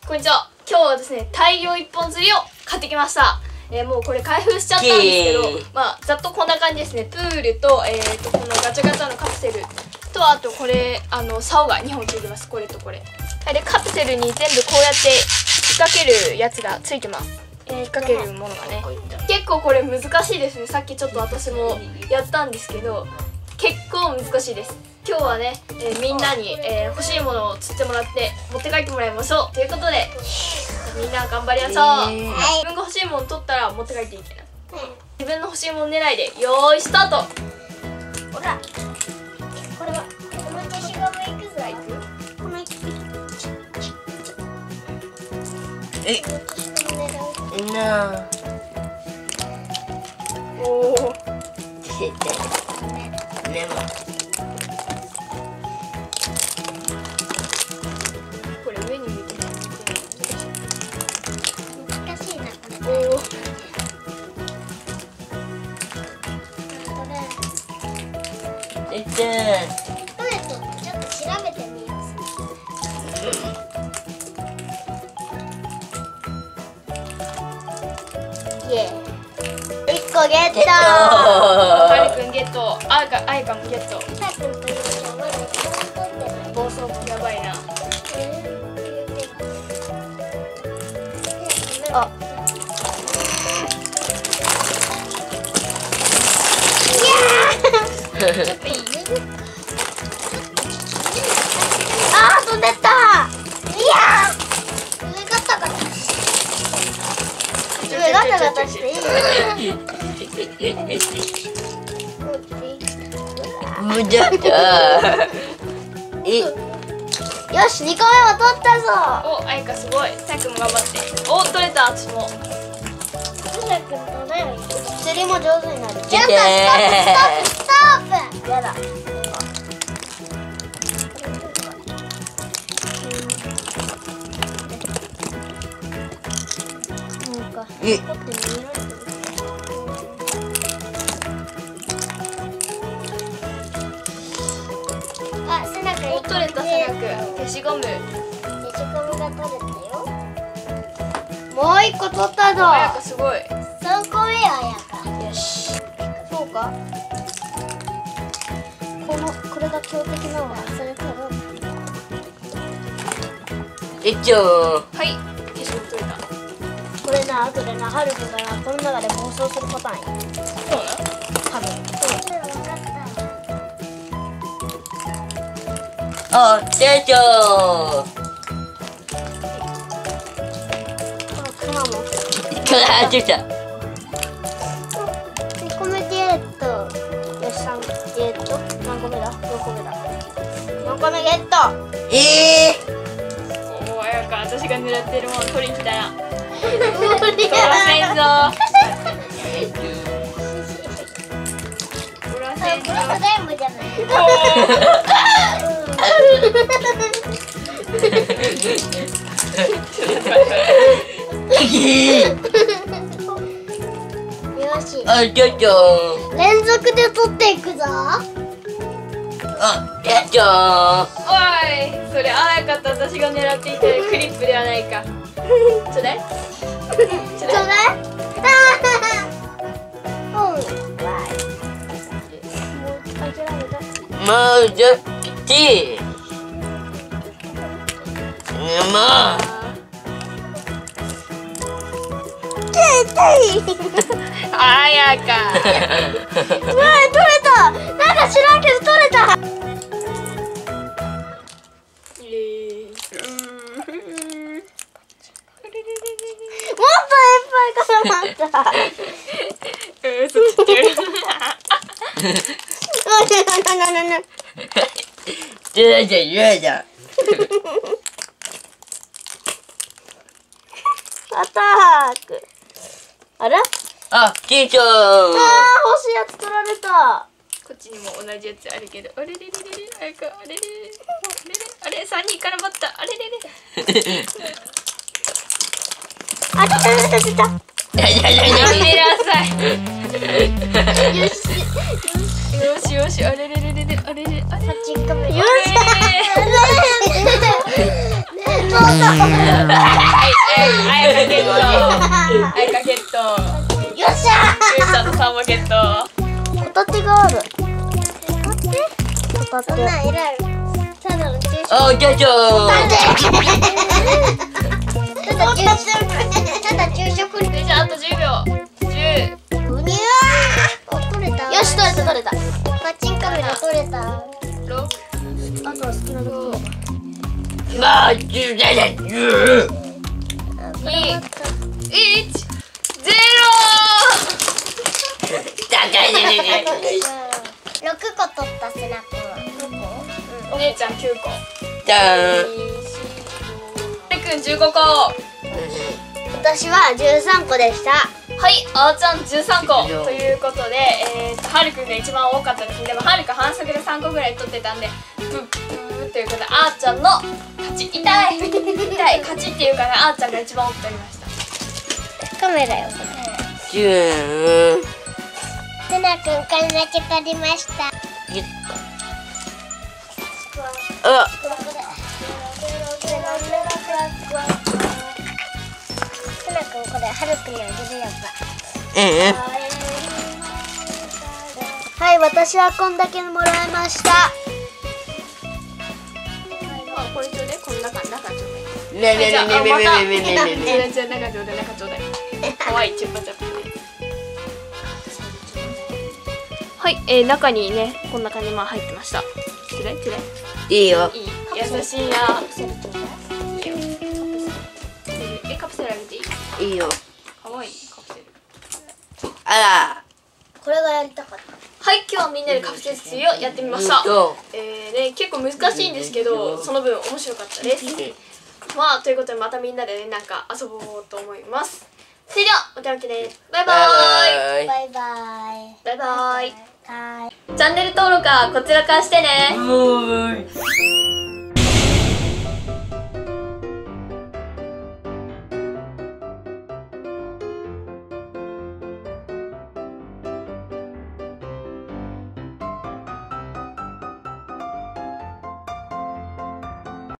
こんにちは。今日はですね、大量一本釣りを買ってきました。もうこれ開封しちゃったんですけど、ざっとこんな感じですね。プールと、このガチャガチャのカプセルと、あとこれ、竿が2本ついてます。これとこれ。で、カプセルに全部こうやって引っ掛けるやつがついてます。引っ掛けるものがね。結構これ難しいですね。さっきちょっと私もやったんですけど、結構難しいです。今日はね、みんなに、欲しいものを釣ってもらって持って帰ってもらいましょうということで、みんな頑張りましょう。自分が欲しいもの取ったら持って帰っていいけな。自分の欲しいもの狙いでよーいスタート。ほら、これはこの消しゴムいくぞ。このおお。これ上に向いてる。難しいなこれ。おお。これちょっと調べてみよう。イエーイ。1個ゲット。はるくんゲット。あいかもゲット。さっくんとゆうちゃんまだ一番取ってない。暴走やばいな。あ。ちょっといい？あー、飛んでった。いやー。上ガタガタしていい？よし、2個目も取ったぞ。お、あいかすごい。さやくんも頑張って。お、取れた。私も。釣りも上手になる。やった、ストップ。やだ。なんか、取ってみろ。あ、背中お、取れたさやくん。消しゴム。消しゴムが取れたよ。もう1個取ったぞ。あやかすごい。3個目やあやか。よし。そうか。これが強敵なのはそれから。はい。消しゴム取れた。これな、後でな、はるくんがな、この中で暴走するパターンや。そうなの？多分。あ、出た。クマも。出た。2個目ゲット。よし、3ゲット。何個目だ？ 4個目だ。4個目ゲット。おお、あやか、私が狙ってるもの取りに来たな。取取らせんぞ。取らせんぞ。これも全部じゃない。よし。あ、出た。連続で取っていくぞ。あ、出た。おい、それあやかと私が狙っていたクリップではないか。ちょうだい。ちょうだい。もう諦めた。もうじゃきもあやか。取れた。なんか知らんけど取れた。もっといっぱい絡まった。嘘つってる。出た。アタック。あら？あ、出た。欲しいやつ取られた。こっちにも同じやつあるけど、あれれれれれ、あやか、あれれれれ、あれ、3人絡まった、あれれれ。あ、出た。ややめなさい。よしよし、あれれれれれ、あれれ、あれ。8個目。よし。ねえねあやかゲット。あやかゲット。よっしゃゆうちゃんの3もゲット。ホタテがある。ホタテ。そんなんいらん。ただの注射。あ、ゲット。ただ注食に。じゃああと10秒。10。うにゃー。取れた。よし取れた。パチンカメラ取れた。6。あとは好きなとこ。まあ、10だね。10。 2。1。0。6個取った背中は。お姉ちゃん9個。じゃん。てくん15個。私は13個でした。はい、あーちゃん13個ということで、はるくんが一番多かったですね。でもはるくん反則で3個ぐらい取ってたんで、ブッブーということであーちゃんの勝ち。痛い勝ちっていうかね、あーちゃんが一番多く取りました。カメラよ。10。せなくんこれだけ取りました。あ、せなくんこれはるくんにあげるやつだ。はい、私はこんだけもらいました。これちょうだい、この中ちょうだい。ねねねねねねねねね。じゃあ中ちょうだい。かわいいチュッパチャップね。はい、中にねこんな感じ入ってました。つらいいいよ。いい、優しいな。カプセルあげていい？いいよ。かわいいカプセル。あこれがやりたかった。はい、今日はみんなでカプセル釣りをやってみました。ね、結構難しいんですけど、その分面白かったです。まあということでまたみんなでねなんか遊ぼうと思います。それではまた見てね。バイバーイ。バイバイ。バイバイ。はい。チャンネル登録はこちらからしてね。ーい。